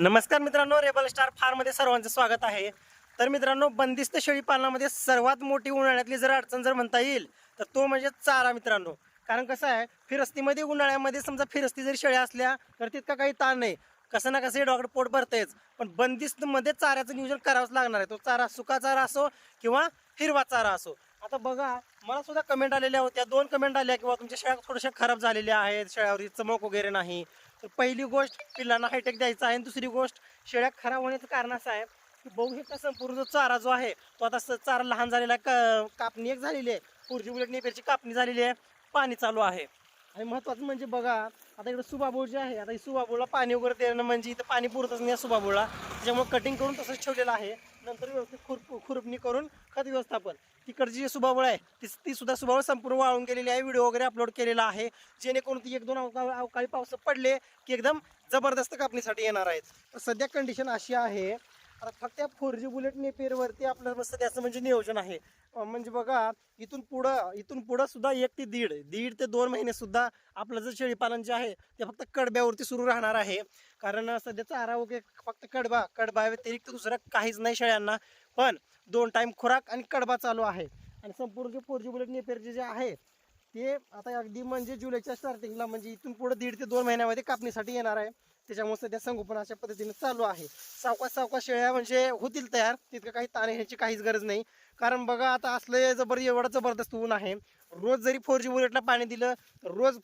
नमस्कार मित्रांनो, rebel star फार्ममध्ये सर्वांचं स्वागत आहे। तर मित्रांनो, बंदिस्त शेळी पालनामध्ये सर्वात मोठी उन्हाळ्यातली जर अडचण जर म्हणता येईल तर तो म्हणजे चारा मित्रांनो। कारण कसं आहे, फिरस्तीमध्ये उन्हाळ्यामध्ये समजा फिरस्ती जरी शेळ्या असल्या तर तितका काही ताण नाही, कसं ना कसं डॉक्टर पोट भरतेच। पण बंदिस्तमध्ये चाऱ्याचं नियोजन करावंच लागणार आहे। तो चारा सुका चारा असो किंवा हिरवा चारा असो। आता बघा, मला सुद्धा कमेंट आलेल्या होत्या, 2 कमेंट आल्या किंवा तुमच्या शेळ्या थोड्याशा खराब झालेल्या आहेत, शेळ्यावरती चमक वगैरे नाही। तर पहिली गोष्ट, पिल्लांना हायटेक द्यायचा आहे। आणि दुसरी गोष्ट, शेळ्या खराब होण्याचं कारण असं आहे की बघू शकता संपूर्ण जो चारा जो आहे तो आता चारा लहान झालेला आहे, कापणी एक झालेली आहे, पुढची उलट नेपेरची कापणी झालेली आहे, पाणी चालू आहे। आणि महत्त्वाचं म्हणजे बघा, आता इकडे सुबाबूळ जे आहे, आता ही सुबाबूळला पाणी वगैरे देणं म्हणजे इथं पाणी पुरतच नाही सुबाबूळला, त्याच्यामुळे कटिंग करून तसंच ठेवलेलं आहे। नंतर व्यवस्थित खुरपणी करून खत व्यवस्थापन, तिकडची जी सुबाबूळ आहे ती सुद्धा सुबाबूळ संपूर्ण वाळून गेलेली आहे। व्हिडिओ वगैरे अपलोड केलेला आहे, जेणेकरून ती 1-2 अवकाळी पाऊस पडले की एकदम जबरदस्त कापणीसाठी येणार आहेत। तर सध्या कंडिशन अशी आहे, आता फक्त 4G बुलेट नेपेरवरती आपलं सध्याचं म्हणजे नियोजन आहे। म्हणजे बघा, इथून पुढं सुद्धा 1 ते दीड ते 2 महिने सुद्धा आपलं जर शेळीपालन जे आहे ते फक्त कडब्यावरती सुरू राहणार आहे। कारण सध्या चारा वगैरे फक्त कडबा व्यतिरिक्त दुसरं काहीच नाही शेळ्यांना। पण 2 टाईम खुराक आणि कडबा चालू आहे। आणि संपूर्ण जे 4G बुलेट नेपेर जे आहे ते आता अगदी म्हणजे जुलैच्या स्टार्टिंगला, म्हणजे इथून पुढे 1.5 ते 2 महिन्यामध्ये कापणीसाठी येणार आहे। त्याच्यामुळे सध्या संगोपन अशा पद्धतीने चालू आहे। सावकाश शेळ्या म्हणजे होतील तयार, तितकं काही ताण येण्याची काहीच गरज नाही। कारण बघा, आता असलं एवढं जबरदस्त ऊन आहे, रोज जरी 4G बुलेटला पाणी दिलं तर रोज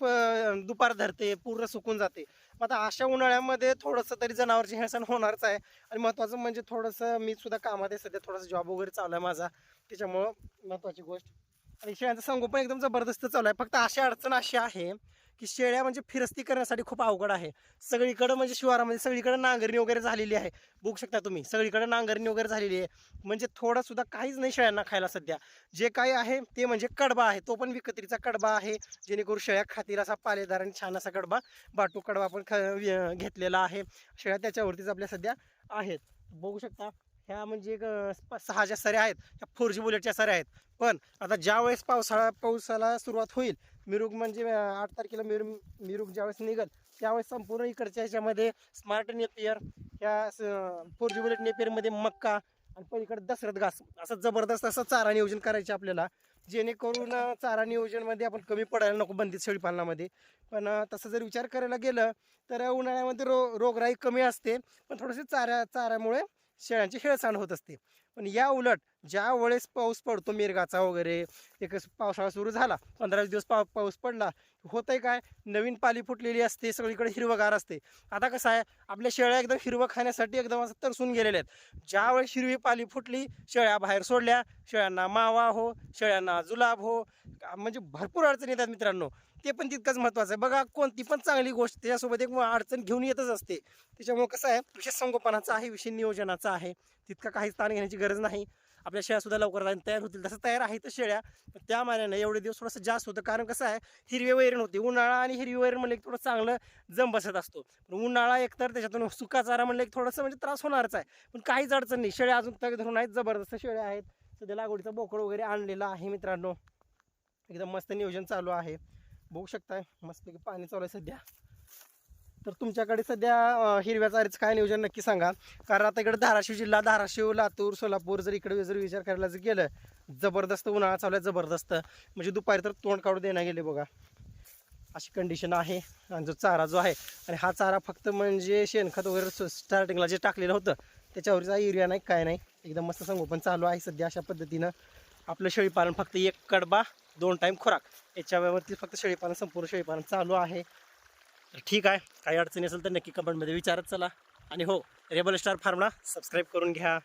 दुपार धरते, पूर्ण सुकून जाते। आता अशा उन्हाळ्यामध्ये थोडंसं तरी जनावरची हेळसांड होणारच आहे। आणि महत्त्वाचं म्हणजे थोडंसं मी सुद्धा कामात आहे सध्या, थोडासा जॉब वगैरे चालू आहे माझा, त्याच्यामुळं महत्त्वाची गोष्ट। आणि शेळ्यांचं संगोपन एकदम जबरदस्त चालू आहे। फक्त अडचण अशी आहे की शेळ्या म्हणजे फिरस्ती करण्यासाठी खूप अवघड आहे। सगळीकडं म्हणजे शिवारामध्ये सगळीकडे नांगरणी वगैरे झालेली आहे, बघू शकता तुम्ही, सगळीकडे नांगरणी वगैरे झालेली आहे। म्हणजे थोडं सुद्धा काहीच नाही शेळ्यांना खायला सध्या। जे काही आहे ते म्हणजे कडबा आहे, तो पण विकत्रीचा कडबा आहे, जेणेकरून शेळ्या खातील असा पालेदार आणि छान असा कडबा, बाटू कडबा पण घेतलेला आहे। शेळ्या त्याच्यावरतीच आपल्या सध्या आहेत, बघू शकता। ह्या म्हणजे 6 सऱ्या आहेत, ह्या 4G बुलेटच्या सऱ्या आहेत। पण आता ज्यावेळेस पावसाला सुरुवात होईल, मिरुग म्हणजे 8 तारखेला मिरुग ज्यावेळेस निघल त्यावेळेस संपूर्ण इकडच्या ह्याच्यामध्ये स्मार्ट नेपियर, ह्या 4G बुलेट नेपियरमध्ये मक्का आणि पलीकडे दशरथ घास, असं जबरदस्त असं चारा नियोजन करायचे आपल्याला, जेणेकरून चारा नियोजनमध्ये आपण कमी पडायला नको बंदिस्त शेळीपालनामध्ये। पण तसं जर विचार करायला गेलं तर उन्हाळ्यामध्ये रोगराई कमी असते, पण थोडेसे चाऱ्यामुळे शेळ्यांची हेळसांड होत असते। पण या उलट ज्या वेळेस पाऊस पडतो मिरगाचा वगैरे, एक पावसाळा सुरू झाला, 15-20 दिवस पाऊस पडला, होतंय काय, नवीन पाली फुटलेली असते, सगळीकडे हिरवगार असते। आता कसं आहे, आपल्या शेळ्या एकदम हिरवं खाण्यासाठी एकदम असं तरसून गेलेल्या आहेत। ज्यावेळेस हिरवी पाली फुटली, शेळ्या बाहेर सोडल्या, शेळ्यांना मावा हो, शेळ्यांना जुलाब हो, म्हणजे भरपूर अडचणी येतात मित्रांनो। ते पण तितकंच महत्त्वाचं आहे। बघा, कोणती पण चांगली गोष्ट त्याच्यासोबत एक अडचण घेऊन येतच असते। त्याच्यामुळे कसं आहे, विषय संगोपनाचा आहे, विषय नियोजनाचा आहे, तितका काहीच ताण घेण्याची गरज नाही। आपल्या शेळ्या सुद्धा लवकर तयार होतील, तसं तयार आहे तर शेळ्या, पण त्या मानाने एवढे दिवस थोडंसं जास्त होतं। कारण कसं आहे, हिरवी वैरण होती, उन्हाळा आणि हिरवी वैरण म्हणलं की थोडं चांगलं जम बसत असतो। पण उन्हाळा एकतर त्याच्यातून सुका चारा म्हणलं की थोडंसं म्हणजे त्रास होणारच आहे। पण काहीच अडचण नाही, शेळ्या अजून तग धरून आहेत, जबरदस्त शेळ्या आहेत। सध्या लागवडीचं बोकड वगैरे आणलेलं आहे मित्रांनो, एकदम मस्त नियोजन चालू आहे, बघू शकताय, मस्तपैकी पाणी चालू आहे सध्या। तर तुमच्याकडे सध्या हिरव्या चाऱ्याचं काय नियोजन नक्की सांगा। कारण आता इकडे धाराशिव जिल्हा, धाराशिव, लातूर, सोलापूर जर इकडे जर विचार करायला जर गेलं, जबरदस्त उन्हाळा चालू आहे, जबरदस्त म्हणजे दुपारी तर तोंड काढू देण्यात गेले बघा, अशी कंडिशन आहे। आणि जो चारा जो आहे, आणि हा चारा फक्त म्हणजे शेणखत वगैरे स्टार्टिंगला जे टाकलेलं होतं त्याच्यावरचा एरिया नाही, काय नाही, एकदम मस्त संगोपन चालू आहे सध्या। अशा पद्धतीनं आपलं शेळीपालन फक्त 1 कडबा 2 टाईम खुराक, याच्यावरती फक्त शेळीपालन, संपूर्ण शेळीपालन चालू आहे। तर ठीक आहे, काही अडचणी असेल तर नक्की कमेंटमध्ये विचारत चला। आणि हो, रेबल स्टार फार्मला सबस्क्राईब करून घ्या।